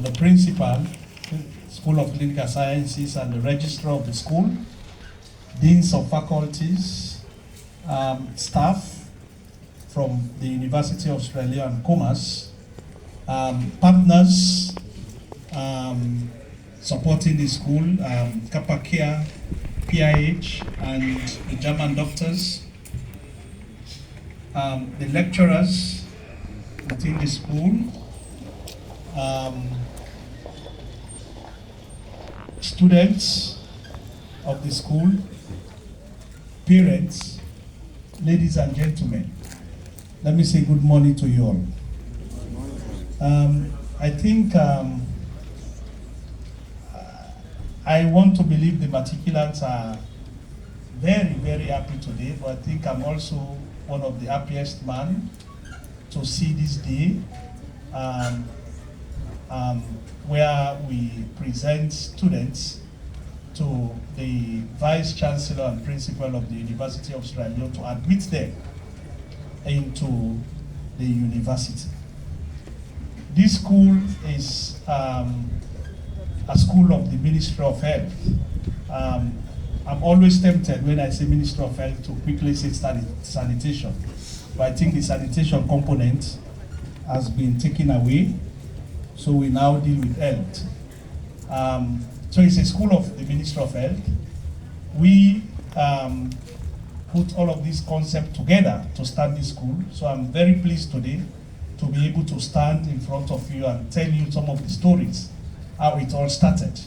the principal, School of Clinical Sciences, and the registrar of the school, deans of faculties, staff from the University of Australia and Commerce, partners supporting the school, Kapakia, PIH, and the German doctors, the lecturers within the school, students of the school, parents, ladies and gentlemen. Let me say good morning to you all. I think I want to believe the matriculants are very, very happy today, but I think I'm also one of the happiest man to see this day where we present students to the Vice Chancellor and Principal of the University of Australia to admit them into the university. This school is a school of the Ministry of Health. I'm always tempted when I say Ministry of Health to quickly say sanitation, but I think the sanitation component has been taken away, so we now deal with health. So it's a school of the Ministry of Health. We put all of these concepts together to start this school, so I'm very pleased today to be able to stand in front of you and tell you some of the stories, how it all started.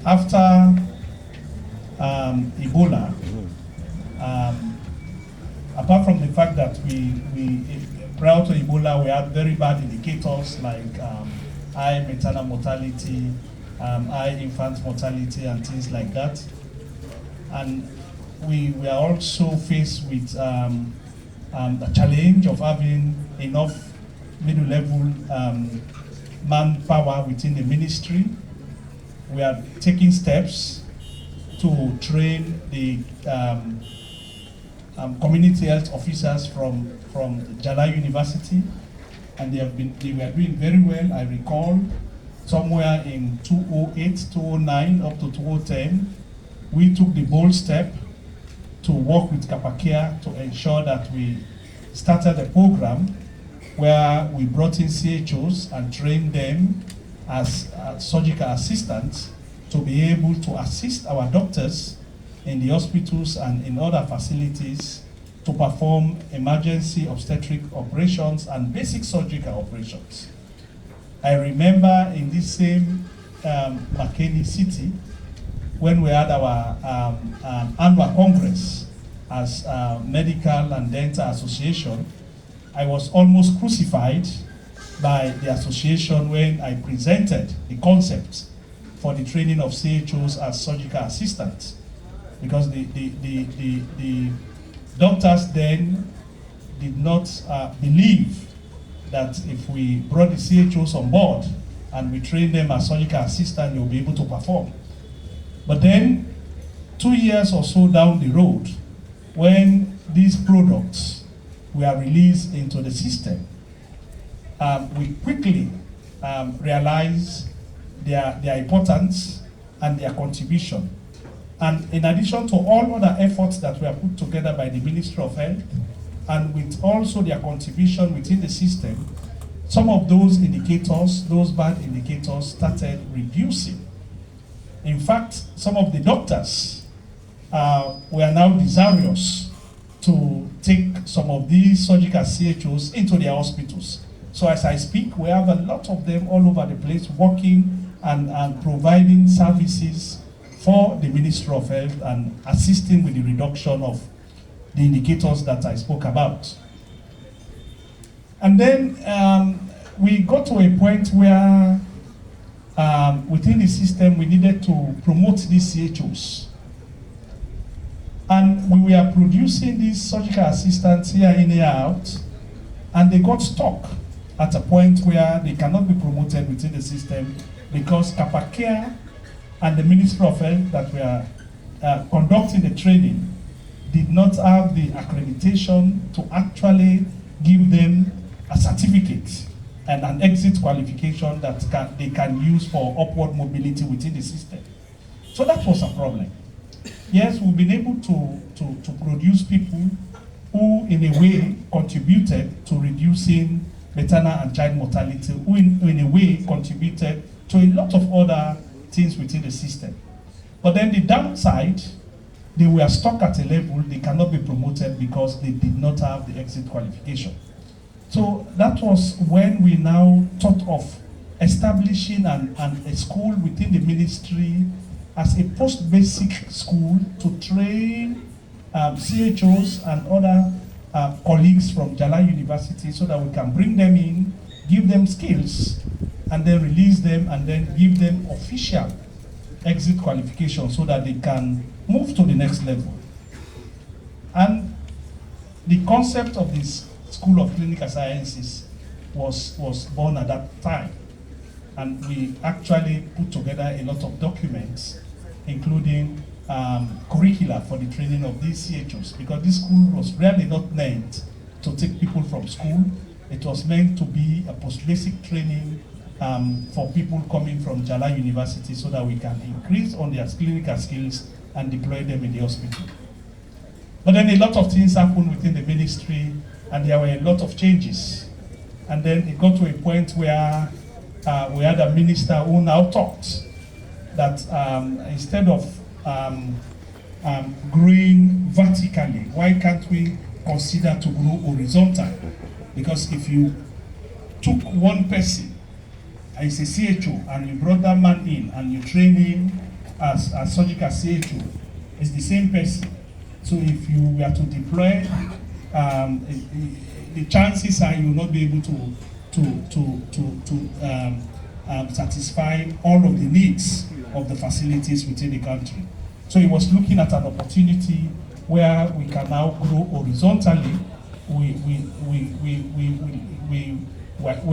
After Ebola, apart from the fact that prior to Ebola, we had very bad indicators like high maternal mortality, high infant mortality, and things like that. And we were also faced with the challenge of having enough middle-level manpower within the ministry. We are taking steps to train the community health officers from Jalai University, and they were doing very well. I recall somewhere in 2008, 2009, up to 2010, we took the bold step to work with Kapakia to ensure that we started a program where we brought in CHOs and trained them as surgical assistants to be able to assist our doctors in the hospitals and in other facilities to perform emergency obstetric operations and basic surgical operations. I remember in this same Makeni city, when we had our annual congress as Medical and Dental Association, I was almost crucified by the association when I presented the concept for the training of CHOs as surgical assistants, because the doctors then did not believe that if we brought the CHOs on board and we trained them as surgical assistants, they will be able to perform. But then, 2 years or so down the road, when these products were released into the system, we quickly realized their importance and their contribution. And in addition to all other efforts that were put together by the Ministry of Health, and with also their contribution within the system, some of those indicators, those bad indicators, started reducing. In fact, some of the doctors were now desirous to take some of these surgical CHOs into their hospitals. So as I speak, we have a lot of them all over the place working and providing services for the Ministry of Health and assisting with the reduction of the indicators that I spoke about. And then we got to a point where within the system we needed to promote these CHOs. And we were producing these surgical assistants here in, here out, and they got stuck at a point where they cannot be promoted within the system because Kapakia and the Ministry of Health that were conducting the training did not have the accreditation to actually give them a certificate and an exit qualification that they can use for upward mobility within the system. So that was a problem. Yes, we've been able to produce people who in a way contributed to reducing maternal and child mortality, who in a way contributed to a lot of other things within the system. But then the downside, they were stuck at a level they cannot be promoted because they did not have the exit qualification. So that was when we now thought of establishing a school within the ministry as a post-basic school to train CHOs and other colleagues from Jala University so that we can bring them in, give them skills, and then release them and then give them official exit qualification so that they can move to the next level. And the concept of this School of Clinical Sciences was born at that time. And we actually put together a lot of documents, including curricula for the training of these CHOs, because this school was really not meant to take people from school. It was meant to be a post-basic training for people coming from Jala University so that we can increase on their clinical skills and deploy them in the hospital. But then a lot of things happened within the ministry and there were a lot of changes. And then it got to a point where we had a minister who now thought that instead of growing vertically, why can't we consider to grow horizontal? Because if you took one person as a CHO and you brought that man in and you train him as a surgical CHO, it's the same person. So if you were to deploy, the chances are you will not be able to satisfy all of the needs of the facilities within the country. So he was looking at an opportunity where we can now grow horizontally. We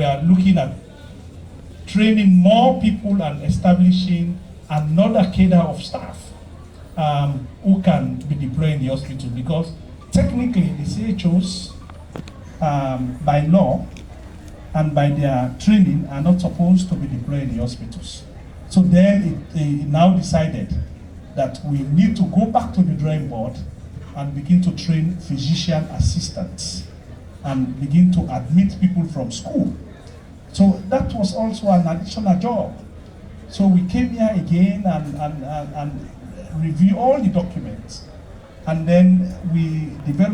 are looking at training more people and establishing another cadre of staff who can be deployed in the hospital, because technically the CHOs by law and by their training are not supposed to be deployed in the hospitals. So then they now decided that we need to go back to the drawing board and begin to train physician assistants and begin to admit people from school. So that was also an additional job. So we came here again and review all the documents, and then we developed